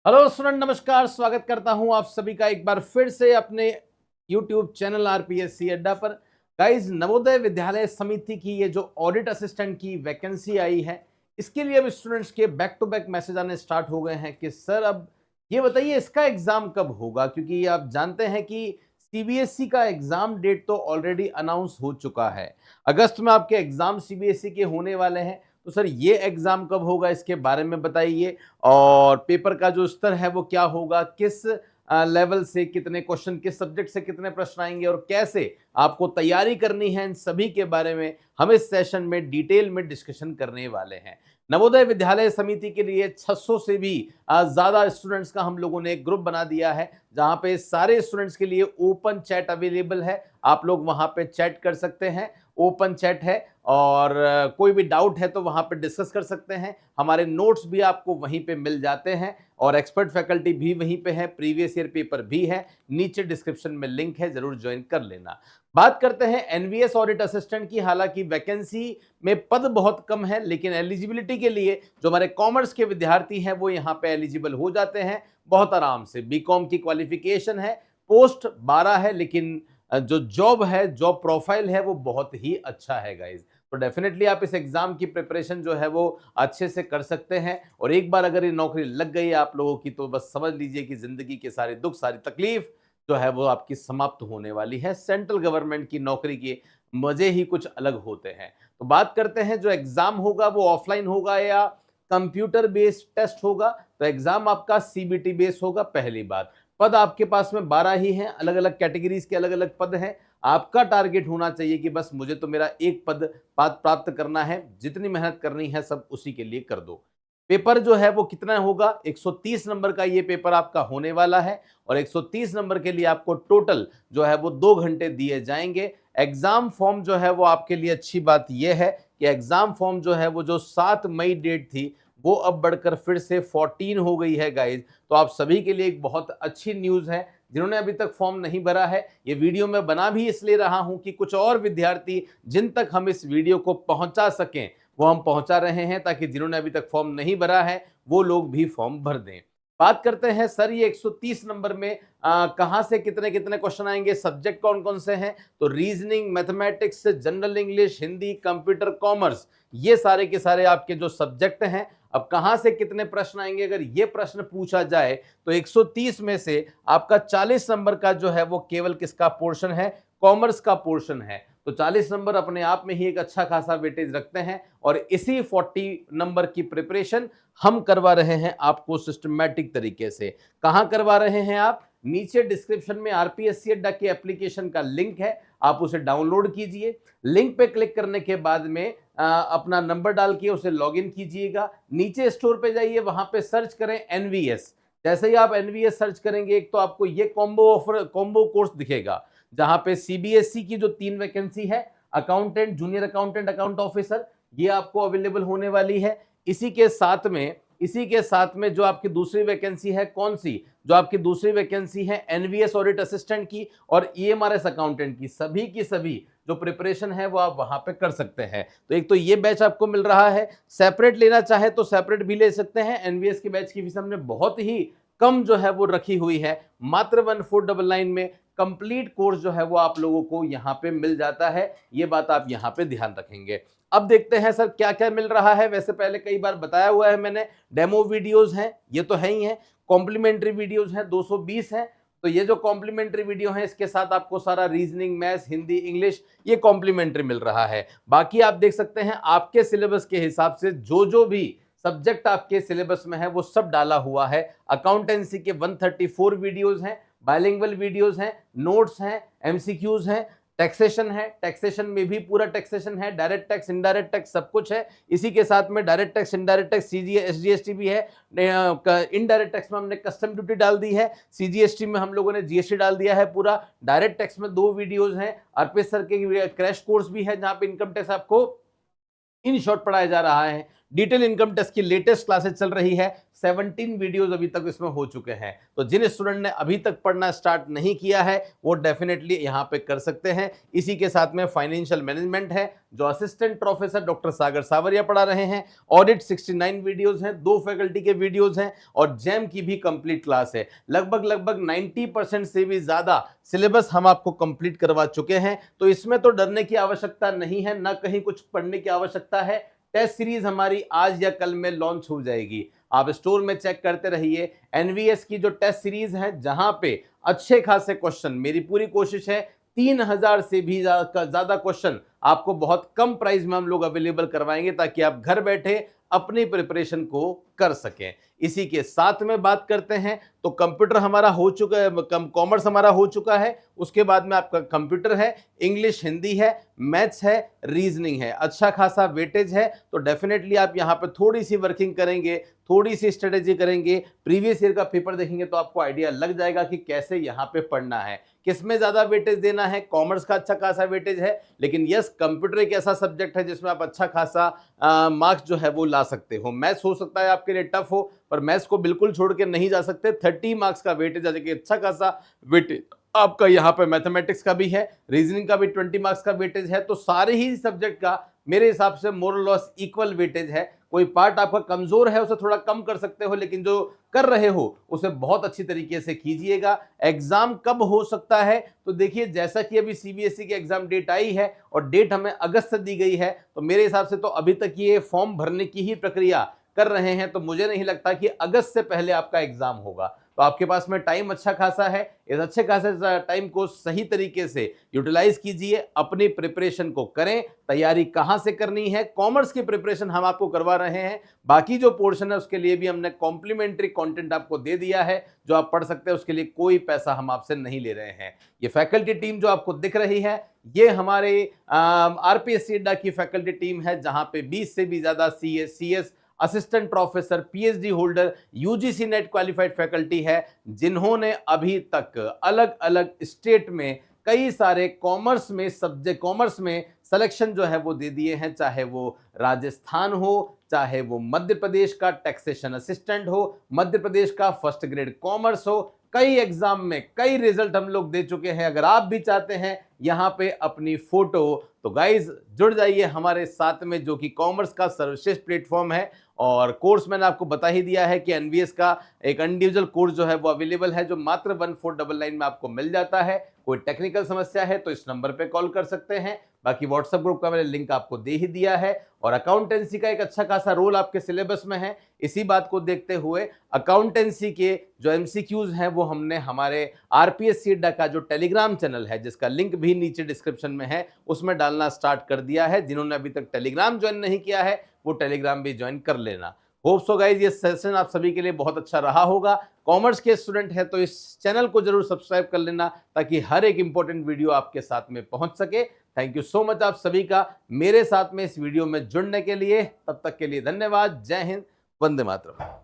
Hello student, नमस्कार। स्वागत करता हूं आप सभी का एक बार फिर से अपने YouTube चैनल आरपीएससी अड्डा पर। गाइज, नवोदय विद्यालय समिति की ये जो ऑडिट असिस्टेंट की वैकेंसी आई है, इसके लिए अब स्टूडेंट्स के बैक टू बैक मैसेज आने स्टार्ट हो गए हैं कि सर अब ये बताइए इसका एग्जाम कब होगा, क्योंकि आप जानते हैं कि सीबीएसई का एग्जाम डेट तो ऑलरेडी अनाउंस हो चुका है। अगस्त में आपके एग्जाम सीबीएसई के होने वाले हैं, तो सर ये एग्जाम कब होगा इसके बारे में बताइए। और पेपर का जो स्तर है वो क्या होगा, किस लेवल से कितने क्वेश्चन, किस सब्जेक्ट से कितने प्रश्न आएंगे और कैसे आपको तैयारी करनी है, इन सभी के बारे में हम इस सेशन में डिटेल में डिस्कशन करने वाले हैं। नवोदय विद्यालय समिति के लिए 600 से भी ज्यादा स्टूडेंट्स का हम लोगों ने एक ग्रुप बना दिया है, जहां पे सारे स्टूडेंट्स के लिए ओपन चैट अवेलेबल है। आप लोग वहां पे चैट कर सकते हैं, ओपन चैट है, और कोई भी डाउट है तो वहां पे डिस्कस कर सकते हैं। हमारे नोट्स भी आपको वहीं पे मिल जाते हैं और एक्सपर्ट फैकल्टी भी वहीं पे है, प्रीवियस ईयर पेपर भी है, नीचे डिस्क्रिप्शन में लिंक है, जरूर ज्वाइन कर लेना। बात करते हैं एनवीएस ऑडिट असिस्टेंट की। हालांकि वैकेंसी में पद बहुत कम है, लेकिन एलिजिबिलिटी के लिए जो हमारे कॉमर्स के विद्यार्थी हैं वो यहाँ पे एलिजिबल हो जाते हैं बहुत आराम से। बीकॉम की क्वालिफिकेशन है, पोस्ट 12 है, लेकिन जो जॉब है, जॉब प्रोफाइल है वो बहुत ही अच्छा है गाइज। तो डेफिनेटली आप इस एग्जाम की प्रिपरेशन जो है वो अच्छे से कर सकते हैं, और एक बार अगर ये नौकरी लग गई है आप लोगों की, तो बस समझ लीजिए कि जिंदगी के सारे दुख, सारी तकलीफ जो है वो आपकी समाप्त होने वाली है। सेंट्रल गवर्नमेंट की नौकरी के मजे ही कुछ अलग होते हैं। तो बात करते हैं, जो एग्जाम होगा वो ऑफलाइन होगा या कंप्यूटर बेस्ड टेस्ट होगा। तो एग्जाम आपका सीबीटी बेस होगा, पहली बात। पद आपके पास में 12 ही हैं, अलग अलग कैटेगरीज के अलग अलग पद हैं। आपका टारगेट होना चाहिए कि बस मुझे तो मेरा एक पद प्राप्त करना है, जितनी मेहनत करनी है सब उसी के लिए कर दो। पेपर जो है वो कितना होगा, 130 नंबर का ये पेपर आपका होने वाला है, और 130 नंबर के लिए आपको टोटल जो है वो 2 घंटे दिए जाएंगे। एग्जाम फॉर्म जो है वो आपके लिए अच्छी बात यह है कि एग्जाम फॉर्म जो है वो जो 7 मई डेट थी वो अब बढ़कर फिर से 14 हो गई है गाइज। तो आप सभी के लिए एक बहुत अच्छी न्यूज है। जिन्होंने अभी तक फॉर्म नहीं भरा है, ये वीडियो मैं बना भी इसलिए रहा हूं कि कुछ और विद्यार्थी जिन तक हम इस वीडियो को पहुंचा सकें वो हम पहुंचा रहे हैं, ताकि जिन्होंने अभी तक फॉर्म नहीं भरा है वो लोग भी फॉर्म भर दें। बात करते हैं सर, ये 130 नंबर में कहां से कितने कितने क्वेश्चन आएंगे, सब्जेक्ट कौन कौन से हैं। तो reasoning, mathematics, general English, Hindi, computer, commerce, ये सारे के सारे आपके जो सब्जेक्ट हैं। अब कहां से कितने प्रश्न आएंगे, अगर ये प्रश्न पूछा जाए तो 130 में से आपका 40 नंबर का जो है वो केवल किसका पोर्शन है, कॉमर्स का पोर्शन है। तो 40 नंबर अपने आप में ही एक अच्छा खासा वेटेज रखते हैं, और इसी 40 नंबर की प्रिपरेशन हम करवा रहे हैं आपको सिस्टमैटिक तरीके से। कहां करवा रहे हैं आप, नीचे डिस्क्रिप्शन में आरपीएससी अड्डा के एप्लीकेशन का लिंक है, आप उसे डाउनलोड कीजिए। लिंक पे क्लिक करने के बाद में अपना नंबर डाल के उसे लॉगिन कीजिएगा। नीचे स्टोर पे जाइए, वहां पे सर्च करें एनवीएस। जैसे ही आप एनवीएस सर्च करेंगे, एक तो आपको ये कॉम्बो कोर्स दिखेगा, जहां पे सीबीएसई की जो 3 वैकेंसी है, accountant, junior accountant, account officer, ये आपको अवेलेबल होने वाली है। इसी के साथ में जो आपकी दूसरी वैकेंसी है, कौन सी, जो आपकी दूसरी वैकेंसी है एनवीएस ऑडिट असिस्टेंट की और ईएमआरएस अकाउंटेंट की सभी जो प्रिपरेशन है वो आप वहां पे कर सकते हैं। तो एक तो ये बैच आपको मिल रहा है, सेपरेट लेना चाहे तो सेपरेट भी ले सकते हैं। एनवीएस के बैच की फीस हमने बहुत ही कम जो है वो रखी हुई है, मात्र 1499 में कंप्लीट कोर्स जो है वो आप लोगों को यहाँ पे मिल जाता है। ये बात आप यहाँ पे ध्यान रखेंगे। अब देखते हैं सर क्या क्या मिल रहा है। वैसे पहले कई बार बताया हुआ है मैंने, डेमो वीडियोस हैं, ये तो है ही है। कॉम्प्लीमेंट्री वीडियोस हैं, 220 हैं। तो ये जो कॉम्प्लीमेंट्री वीडियो है, इसके साथ आपको सारा रीजनिंग, मैथ्स, हिंदी, इंग्लिश, ये कॉम्प्लीमेंट्री मिल रहा है। बाकी आप देख सकते हैं आपके सिलेबस के हिसाब से जो भी सब्जेक्ट आपके सिलेबस में है वो सब डाला हुआ है। अकाउंटेंसी के 134 वीडियोस हैं, बाइलिंगुअल वीडियोस हैं, नोट्स हैं, एमसीक्यूज हैं, टैक्सेशन है, टैक्सेशन में भी पूरा टैक्सेशन है, डायरेक्ट टैक्स, इनडायरेक्ट टैक्स, सब कुछ है। इसी के साथ में direct tax, indirect tax, SGST भी है। इनडायरेक्ट टैक्स में हमने कस्टम ड्यूटी डाल दी है, सीजीएसटी में हम लोगों ने जीएसटी डाल दिया है पूरा। डायरेक्ट टैक्स में 2 वीडियोज हैं, अर्पित सर के क्रैश कोर्स भी है जहां पे इनकम टैक्स आपको इन शॉर्ट पढ़ाया जा रहा है। डिटेल इनकम टेस्ट की लेटेस्ट क्लासेस चल रही है, 17 वीडियोस अभी तक इसमें हो चुके हैं। तो जिन स्टूडेंट ने अभी तक पढ़ना स्टार्ट नहीं किया है वो डेफिनेटली यहाँ पे कर सकते हैं। इसी के साथ में फाइनेंशियल मैनेजमेंट है जो असिस्टेंट प्रोफेसर डॉक्टर सागर सावरिया पढ़ा रहे हैं। ऑडिट 69 वीडियोस हैं, 2 फैकल्टी के वीडियोस हैं और जैम की भी कंप्लीट क्लास है। लगभग 90% से भी ज्यादा सिलेबस हम आपको कंप्लीट करवा चुके हैं। तो इसमें तो डरने की आवश्यकता नहीं है, ना कहीं कुछ पढ़ने की आवश्यकता है। टेस्ट सीरीज हमारी आज या कल में लॉन्च हो जाएगी, आप स्टोर में चेक करते रहिए। एनवीएस की जो टेस्ट सीरीज है जहां पे अच्छे खासे क्वेश्चन, मेरी पूरी कोशिश है 3000 से भी ज्यादा क्वेश्चन आपको बहुत कम प्राइस में हम लोग अवेलेबल करवाएंगे ताकि आप घर बैठे अपनी प्रिपरेशन को कर सकें। इसी के साथ में बात करते हैं तो कंप्यूटर हमारा हो चुका है, कॉमर्स हमारा हो चुका है। उसके बाद में आपका कंप्यूटर है, इंग्लिश हिंदी है, मैथ्स है, रीजनिंग है, अच्छा खासा वेटेज है। तो डेफिनेटली आप यहाँ पे थोड़ी सी वर्किंग करेंगे, थोड़ी सी स्ट्रेटेजी करेंगे, प्रीवियस ईयर का पेपर देखेंगे तो आपको आइडिया लग जाएगा कि कैसे यहाँ पे पढ़ना है, किसमें ज्यादा वेटेज देना है। कॉमर्स का अच्छा खासा वेटेज है, लेकिन यस कंप्यूटर एक ऐसा सब्जेक्ट है जिसमें आप अच्छा खासा मार्क्स जो है वो ला सकते हो। मैथ्स हो सकता है आपके लिए टफ हो, पर मैथ्स को बिल्कुल छोड़ के नहीं जा सकते। 30 मार्क्स का वेटेज है, अच्छा खासा वेटेज आपका यहाँ पे मैथमेटिक्स का भी है, रीजनिंग का भी 20 मार्क्स का वेटेज है। तो सारे ही सब्जेक्ट का मेरे हिसाब से मोर लॉस इक्वल वेटेज है। कोई पार्ट आपका कमजोर है उसे थोड़ा कम कर सकते हो, लेकिन जो कर रहे हो उसे बहुत अच्छी तरीके से कीजिएगा। एग्जाम कब हो सकता है तो देखिए, जैसा कि अभी सीबीएसई की एग्जाम डेट आई है और डेट हमें अगस्त से दी गई है, तो मेरे हिसाब से तो अभी तक ये फॉर्म भरने की ही प्रक्रिया कर रहे हैं। तो मुझे नहीं लगता कि अगस्त से पहले आपका एग्जाम होगा। तो आपके पास में टाइम अच्छा खासा है, इस अच्छे खासे टाइम को सही तरीके से यूटिलाइज कीजिए, अपनी प्रिपरेशन को करें। तैयारी कहां से करनी है, कॉमर्स की प्रिपरेशन हम आपको करवा रहे हैं, बाकी जो पोर्शन है उसके लिए भी हमने कॉम्प्लीमेंट्री कंटेंट आपको दे दिया है जो आप पढ़ सकते हैं, उसके लिए कोई पैसा हम आपसे नहीं ले रहे हैं। ये फैकल्टी टीम जो आपको दिख रही है ये हमारे आरपीएससी अड्डा की फैकल्टी टीम है, जहां पे 20 से भी ज्यादा CS assistant professor, PhD holder, UGC net qualified faculty है, जिन्होंने अभी तक अलग अलग स्टेट में कई सारे कॉमर्स में सिलेक्शन जो है वो दे दिए हैं। चाहे वो राजस्थान हो, चाहे वो मध्य प्रदेश का टैक्सेशन असिस्टेंट हो, मध्य प्रदेश का फर्स्ट ग्रेड कॉमर्स हो, कई एग्जाम में कई रिजल्ट हम लोग दे चुके हैं। अगर आप भी चाहते हैं यहाँ पे अपनी फोटो, तो गाइज जुड़ जाइए हमारे साथ में, जो कि कॉमर्स का सर्वश्रेष्ठ प्लेटफॉर्म है। और कोर्स मैंने आपको बता ही दिया है कि एनवीएस का एक इंडिविजुअल कोर्स जो है वो अवेलेबल है, जो मात्र 1499 में आपको मिल जाता है। कोई टेक्निकल समस्या है तो इस नंबर पे कॉल कर सकते हैं, बाकी व्हाट्सएप ग्रुप का मैंने लिंक आपको दे ही दिया है। और अकाउंटेंसी का एक अच्छा खासा रोल आपके सिलेबस में है। इसी बात को देखते हुए अकाउंटेंसी के जो एमसीक्यूज हैं वो हमने हमारे आरपीएससी अड्डा का जो टेलीग्राम चैनल है, जिसका लिंक भी नीचे डिस्क्रिप्शन में है, उसमें डालना स्टार्ट कर दिया है। जिन्होंने अभी तक टेलीग्राम ज्वाइन नहीं किया है वो टेलीग्राम भी ज्वाइन कर लेना। होप सो गाइज ये सेशन आप सभी के लिए बहुत अच्छा रहा होगा। कॉमर्स के स्टूडेंट है तो इस चैनल को जरूर सब्सक्राइब कर लेना, ताकि हर एक इंपॉर्टेंट वीडियो आपके साथ में पहुंच सके। थैंक यू सो मच आप सभी का मेरे साथ में इस वीडियो में जुड़ने के लिए। तब तक के लिए धन्यवाद। जय हिंद, वंदे मातरम।